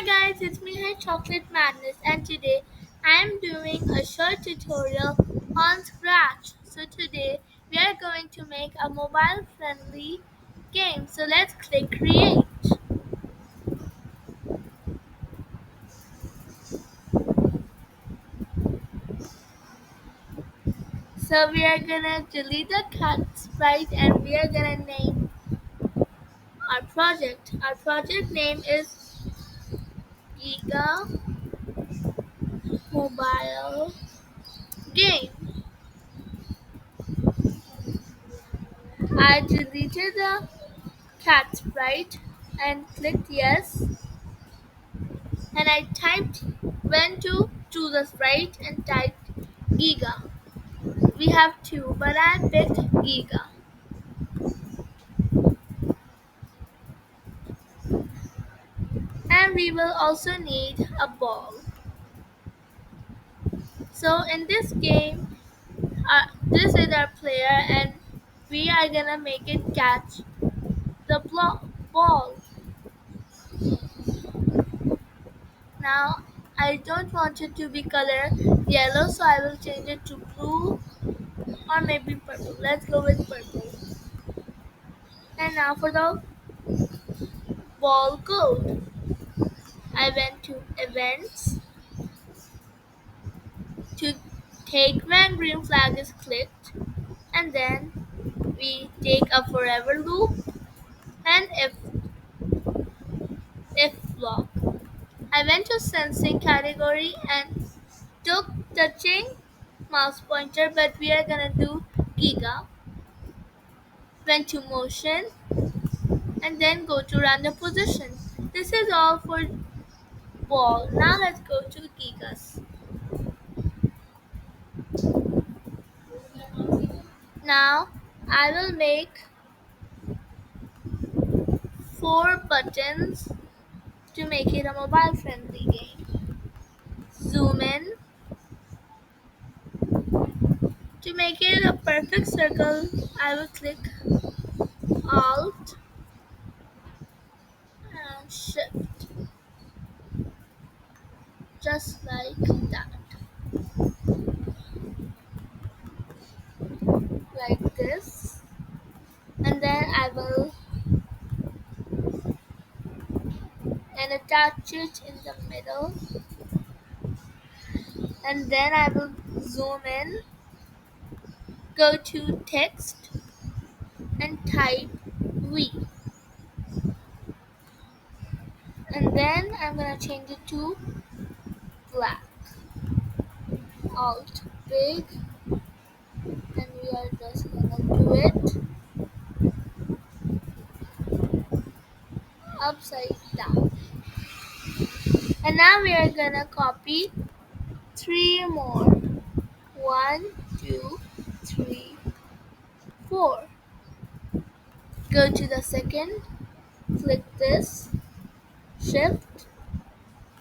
guys, it's me here Chocolate Madness and today I am doing a short tutorial on Scratch. So today we are going to make a mobile friendly game. So let's click create. So we are gonna delete the cat sprite and we are gonna name our project. Our project name is Giga Mobile Game. I deleted the cat sprite and clicked yes and I typed went to choose the sprite and typed Giga. We have two, but I picked Giga. And we will also need a ball. So in this game, this is our player and we are gonna make it catch the ball. Now I don't want it to be color yellow, so I will change it to blue or maybe purple. Let's go with purple. And now for the ball code. I went to events to take when green flag is clicked and then we take a forever loop and if block. I went to sensing category and took touching mouse pointer but we are gonna do Giga. Went to motion and then go to random position. This is all for ball. Now let's go to Gigas. Now I will make four buttons to make it a mobile friendly game. Zoom in. To make it a perfect circle, I will click Alt and Shift. Just like that. Like this. And then I will and attach it in the middle. And then I will zoom in, go to text and type V. And then I'm gonna change it to black. Alt big and we are just gonna do it upside down. And now we are gonna copy three more. One, two, three, four. Go to the second, click this, shift,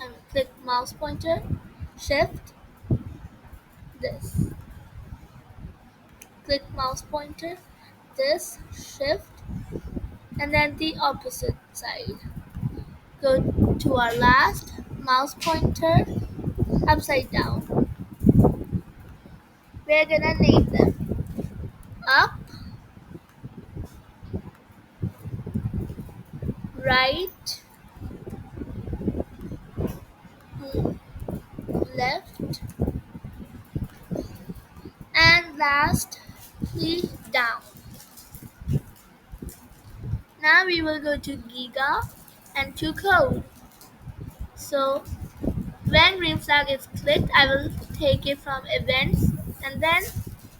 and click mouse pointer, shift, this. Click mouse pointer, this, shift, and then the opposite side. Go to our last, mouse pointer, upside down. We're gonna name them up, right, left, and lastly down. Now we will go to Giga and to code. So when green flag is clicked, I will take it from events and then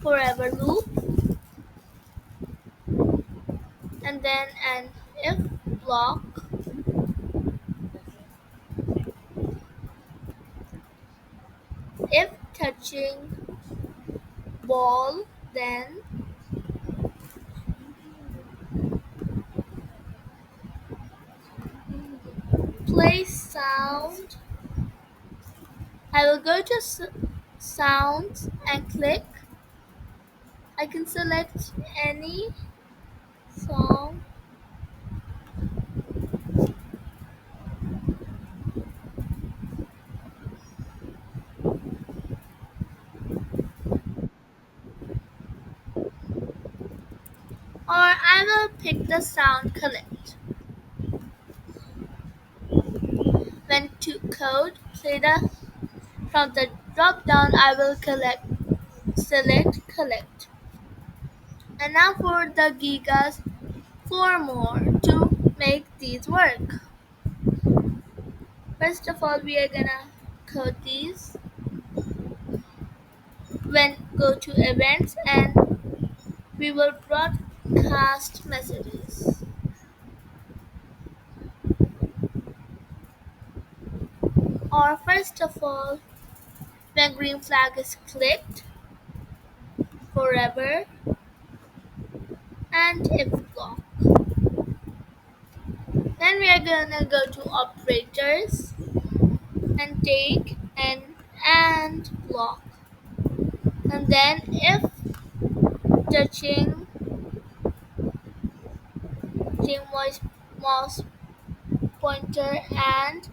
forever loop and then an if block. If touching ball, then play sound. I will go to sounds and click. I can select any song pick the sound collect. When to code, say the from the drop down I will select collect. And now for the gigas, 4 more to make these work. First of all, we are gonna code these. When go to events and we will broadcast messages. Or first of all, when green flag is clicked, forever, and if block. Then we are gonna go to operators and take and block. And then if touching mouse pointer and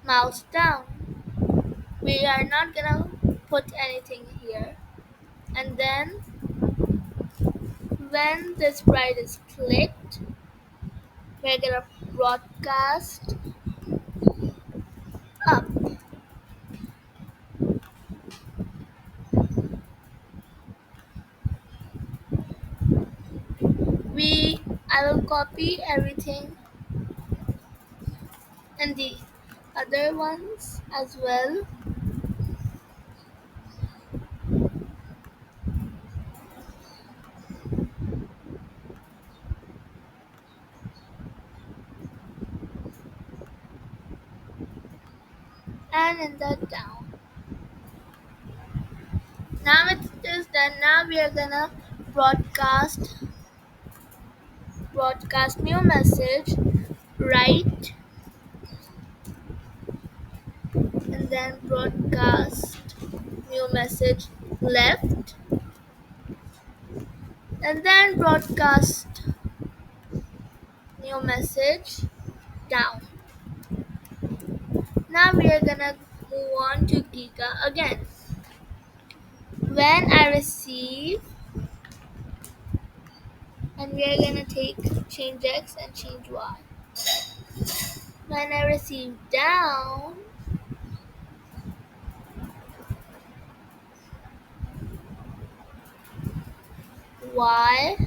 mouse down. We are not gonna put anything here. And then when the sprite is clicked, we're gonna broadcast up. I will copy everything and the other ones as well. And in the down. Now it is done. Now we are gonna broadcast new message right and then broadcast new message left and then broadcast new message down. Now we are gonna move on to Giga again. When I receive, and we are gonna take change X and change Y. When I receive down, Y,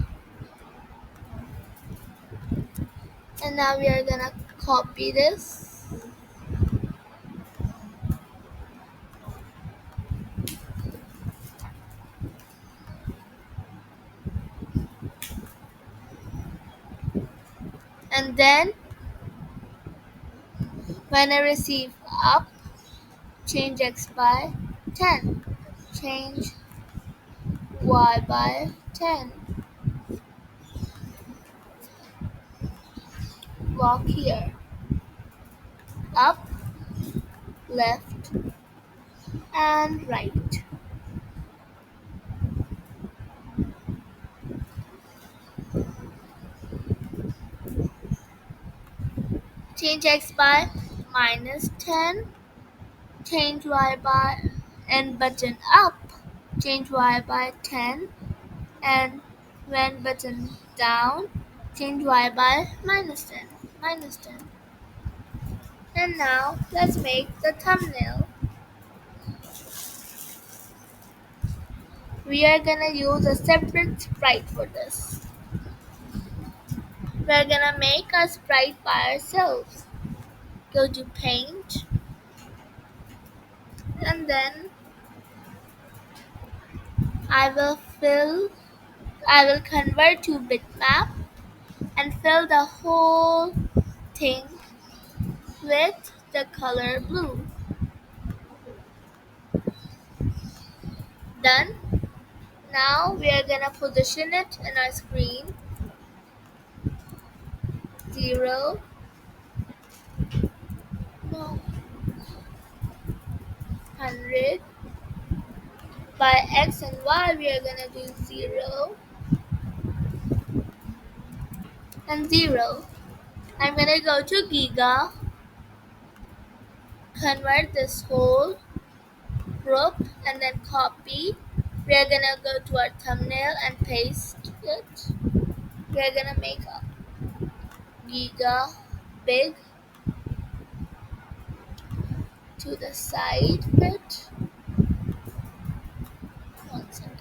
and now we are gonna copy this. And then when I receive up, change X by 10. Change Y by 10. Walk here. Up, left, and right. Change X by -10. Change Y by and button up. Change Y by 10. And when button down, change Y by -10. -10. And now let's make the thumbnail. We are gonna use a separate sprite for this. We're gonna make a sprite by ourselves. Go to paint and then I will convert to bitmap and fill the whole thing with the color blue. Done. Now we are gonna position it in our screen. 0, no, 100. By X and Y we are gonna do 0 and 0. I'm gonna go to Giga, convert this whole group and then copy We are gonna go to our thumbnail and paste it. We are gonna make a Giga big to the side bit. One second.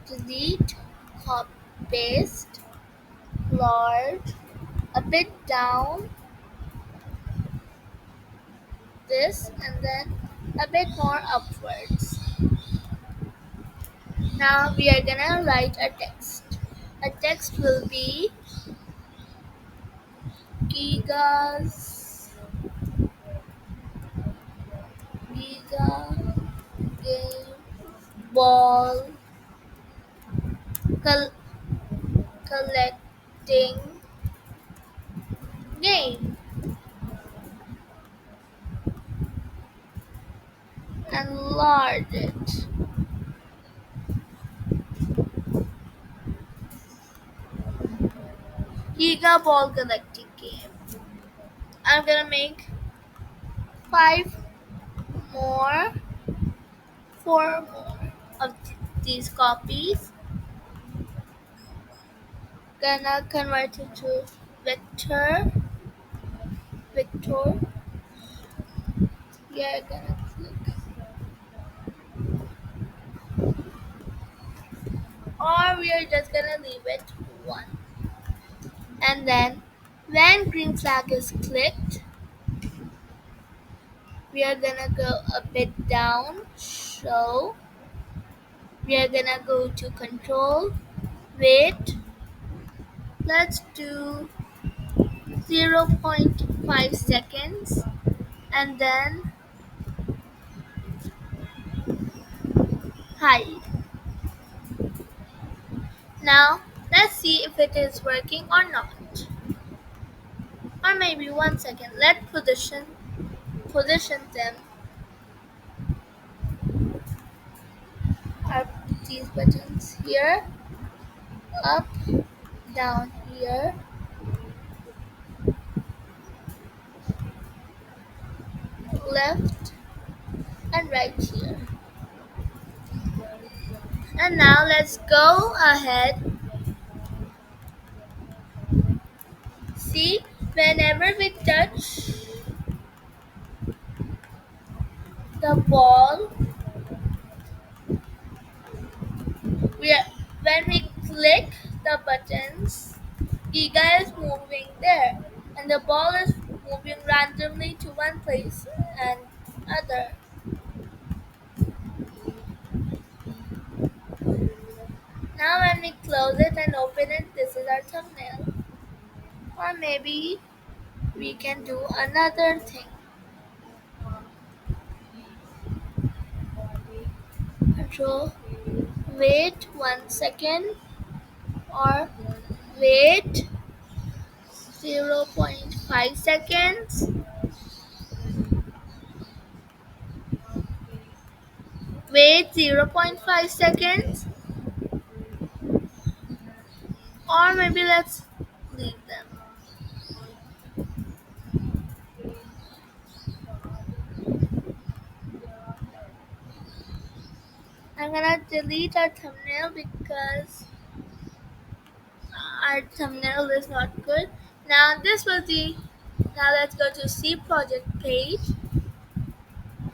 Delete, copy, paste, large, a bit down, this, and then a bit more upwards. Now we are gonna write a text. A text will be Giga's Giga game ball col- collecting game and large it. Giga ball collecting game. I'm gonna make five more, four more of these copies. Gonna convert it to vector. We are gonna click, or we are just gonna leave it one. And then when green flag is clicked, we are gonna go a bit down, show. We are gonna go to control, wait. Let's do 0.5 seconds and then hide. Now let's see if it is working or not. Or maybe 1 second. Let's position them. Are these buttons here, up, down here, left, and right here. And now let's go ahead. See, whenever we touch the ball, we are, when we click the buttons, Giga is moving there, and the ball is moving randomly to one place and other. Now when we close it and open it, this is our thumbnail. Or maybe we can do another thing. Control, wait 1 second, or wait 0.5 seconds, wait 0.5 seconds, or maybe let's leave them. I'm gonna delete our thumbnail because our thumbnail is not good. Now now let's go to C project page,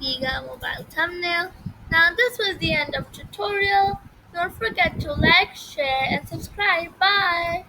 Giga mobile thumbnail. Now this was the end of tutorial. Don't forget to like, share and subscribe. Bye!